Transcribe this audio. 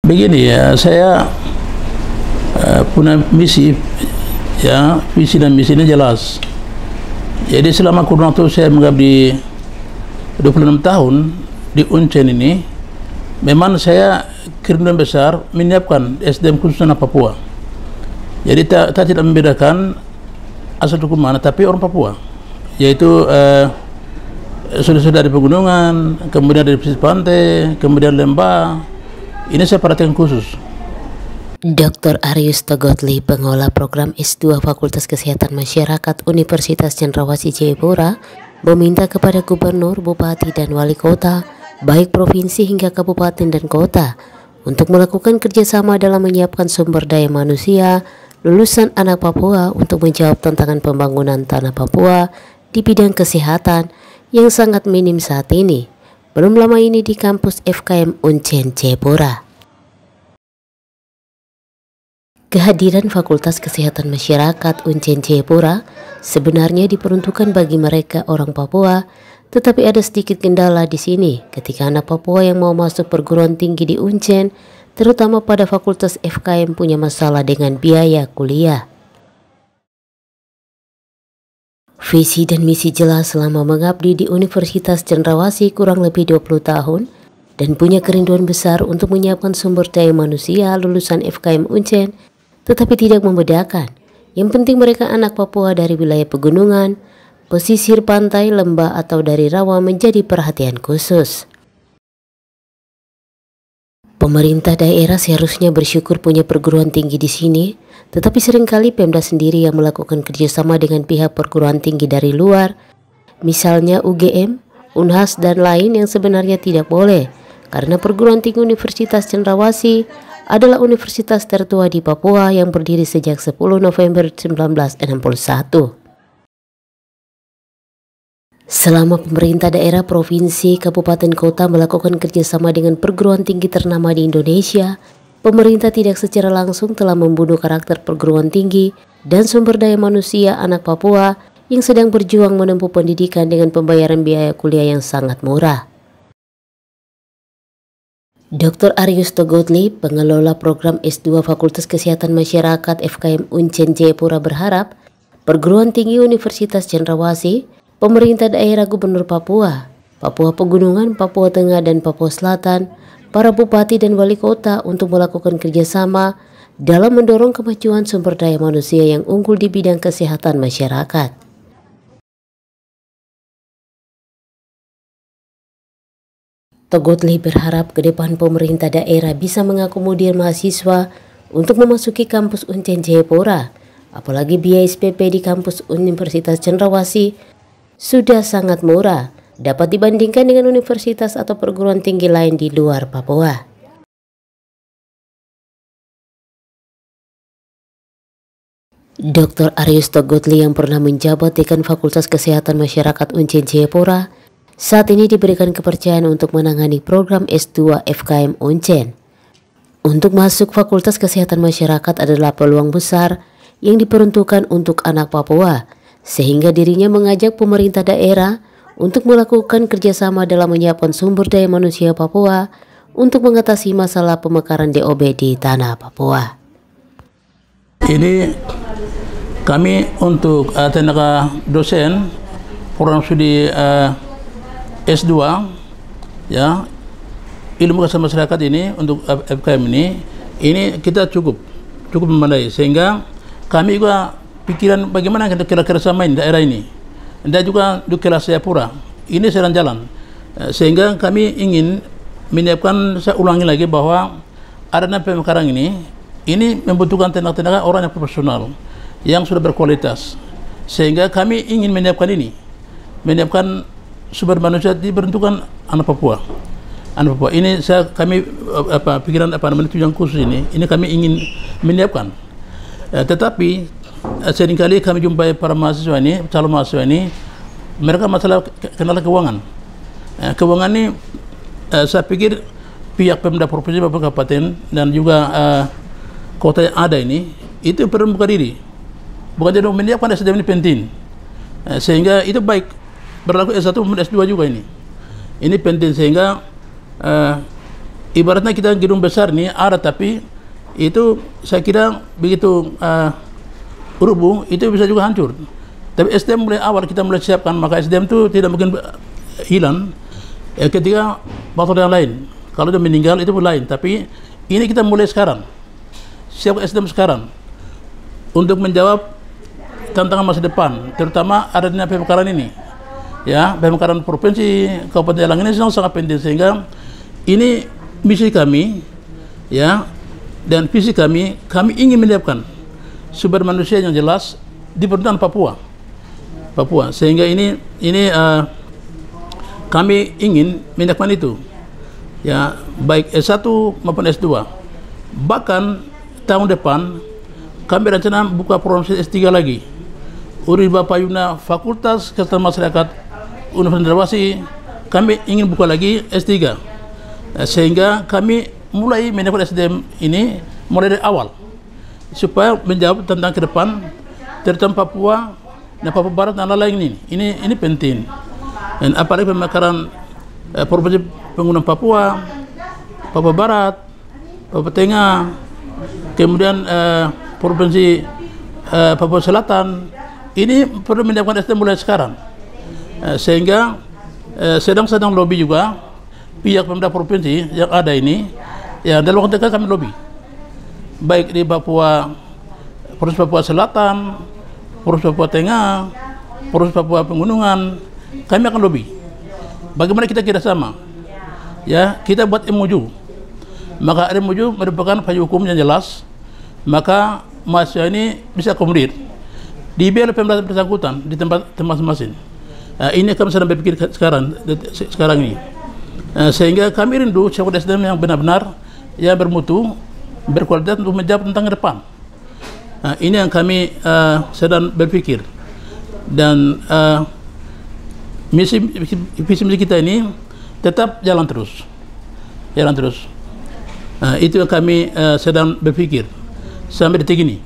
Begini ya, saya punya misi, ya, visi dan misinya jelas. Jadi selama kurun waktu saya mengabdi 26 tahun di Uncen ini, memang saya kerinduan besar menyiapkan SDM khusus anak Papua. Jadi kita tidak membedakan asal suku mana, tapi orang Papua, yaitu saudara dari pegunungan, kemudian dari pesisir pantai, kemudian lembah. Ini saya perhatikan khusus. Dr. Arius Togotli, pengelola program S2 Fakultas Kesehatan Masyarakat Universitas Cendrawasih Jayapura, meminta kepada gubernur, bupati, dan wali kota, baik provinsi hingga kabupaten dan kota, untuk melakukan kerjasama dalam menyiapkan sumber daya manusia lulusan anak Papua untuk menjawab tantangan pembangunan tanah Papua di bidang kesehatan yang sangat minim saat ini, belum lama ini di kampus FKM Uncen Jayapura. Kehadiran Fakultas Kesehatan Masyarakat Uncen Jayapura sebenarnya diperuntukkan bagi mereka orang Papua, tetapi ada sedikit kendala di sini ketika anak Papua yang mau masuk perguruan tinggi di Uncen, terutama pada Fakultas FKM, punya masalah dengan biaya kuliah. Visi dan misi jelas selama mengabdi di Universitas Cendrawasih kurang lebih 20 tahun dan punya kerinduan besar untuk menyiapkan sumber daya manusia lulusan FKM Uncen, tetapi tidak membedakan. Yang penting mereka anak Papua dari wilayah pegunungan, pesisir pantai, lembah, atau dari rawa menjadi perhatian khusus. Pemerintah daerah seharusnya bersyukur punya perguruan tinggi di sini, tetapi seringkali Pemda sendiri yang melakukan kerjasama dengan pihak perguruan tinggi dari luar, misalnya UGM, Unhas, dan lain yang sebenarnya tidak boleh, karena perguruan tinggi Universitas Cendrawasih adalah universitas tertua di Papua yang berdiri sejak 10 November 1961. Selama pemerintah daerah, provinsi, kabupaten, kota melakukan kerjasama dengan perguruan tinggi ternama di Indonesia, pemerintah tidak secara langsung telah membunuh karakter perguruan tinggi dan sumber daya manusia anak Papua yang sedang berjuang menempuh pendidikan dengan pembayaran biaya kuliah yang sangat murah. Dr. Arius Togotli, pengelola program S2 Fakultas Kesehatan Masyarakat FKM Uncen Jayapura, berharap perguruan tinggi Universitas Cendrawasih, pemerintah daerah, gubernur Papua, Papua Pegunungan, Papua Tengah, dan Papua Selatan, para bupati dan wali kota untuk melakukan kerjasama dalam mendorong kemajuan sumber daya manusia yang unggul di bidang kesehatan masyarakat. Togotli berharap ke depan pemerintah daerah bisa mengakomodir mahasiswa untuk memasuki kampus Uncen Jayapura, apalagi biaya SPP di kampus Universitas Cendrawasih sudah sangat murah, dapat dibandingkan dengan universitas atau perguruan tinggi lain di luar Papua. Dr. Arius Togotli yang pernah menjabat Dekan Fakultas Kesehatan Masyarakat Uncen Jayapura, saat ini diberikan kepercayaan untuk menangani program S2 FKM Uncen. Untuk masuk Fakultas Kesehatan Masyarakat adalah peluang besar yang diperuntukkan untuk anak Papua, sehingga dirinya mengajak pemerintah daerah untuk melakukan kerjasama dalam menyiapkan sumber daya manusia Papua untuk mengatasi masalah pemekaran DOB di tanah Papua. Ini kami untuk tenaga dosen program studi S2, ya, ilmu kesehatan masyarakat ini untuk FKM ini kita cukup memadai, sehingga kami juga pikiran bagaimana kita kira-kira sama ini daerah ini, dan juga di kelas Jayapura ini sedang jalan, sehingga kami ingin menyiapkan, saya ulangi lagi bahwa adanya pemekaran ini membutuhkan tenaga orang yang profesional yang sudah berkualitas, sehingga kami ingin menyiapkan sumber manusia diperuntukkan anak Papua. Ini kami pikiran tujuan khusus ini kami ingin menyiapkan. Tetapi seringkali kami jumpai para mahasiswa ini, calon mahasiswa ini, mereka masalah kendala keuangan. Keuangan ini saya pikir pihak Pemda Provinsi maupun Kabupaten dan juga kota yang ada ini itu perlu membuka diri. Bukan jadi menyiapkan SDM ini penting. Sehingga itu baik berlaku S1 maupun S2 juga ini. Ini penting, sehingga ibaratnya kita gedung besar nih ada, tapi itu saya kira begitu rubuh itu bisa juga hancur. Tapi SDM mulai awal kita mulai siapkan, maka SDM itu tidak mungkin hilang ketika faktor yang lain. Kalau dia meninggal itu pun lain, tapi ini kita mulai sekarang, siapkan SDM sekarang untuk menjawab tantangan masa depan, terutama adanya pemekaran ini. Ya, pemekaran provinsi Kabupaten Jalang ini sangat penting, sehingga ini misi kami, ya, dan visi kami ingin menyiapkan sumber manusia yang jelas di pemerintahan Papua, sehingga ini kami ingin menyiapkan itu, ya, baik S1 maupun S2. Bahkan tahun depan kami rencana buka program S3 lagi. Uriba Payuna Fakultas Kesehatan Masyarakat Universitas Cendrawasih, kami ingin buka lagi S3, sehingga kami mulai menyiapkan SDM ini mulai dari awal supaya menjawab tentang ke depan, terutama Papua dan Papua Barat dan lain-lain ini penting. Dan apalagi pemekaran provinsi pengguna Papua, Papua Barat, Papua Tengah, kemudian provinsi Papua Selatan, ini perlu menyiapkan SDM mulai sekarang, sehingga sedang lobby juga pihak pemerintah provinsi yang ada ini, ya, dalam waktu dekat kami lobby, baik di Papua, Provinsi Papua Selatan, Provinsi Papua Tengah, Provinsi Papua Pegunungan, kami akan lobby. Bagaimana kita kerjasama? Ya, kita buat MOU. Maka MOU merupakan payung hukum yang jelas. Maka mahasiswa ini bisa akomodir, dibiayai oleh pemerintah bersangkutan di tempat masing-masing. Ini kami sedang berpikir sekarang ini. Sehingga kami rindu sebuah SDM yang benar-benar yang bermutu, berkualitas untuk menjawab tentang ke depan. Ini yang kami sedang berpikir, dan visi misi kita ini tetap jalan terus. Itu yang kami sedang berpikir sampai detik ini.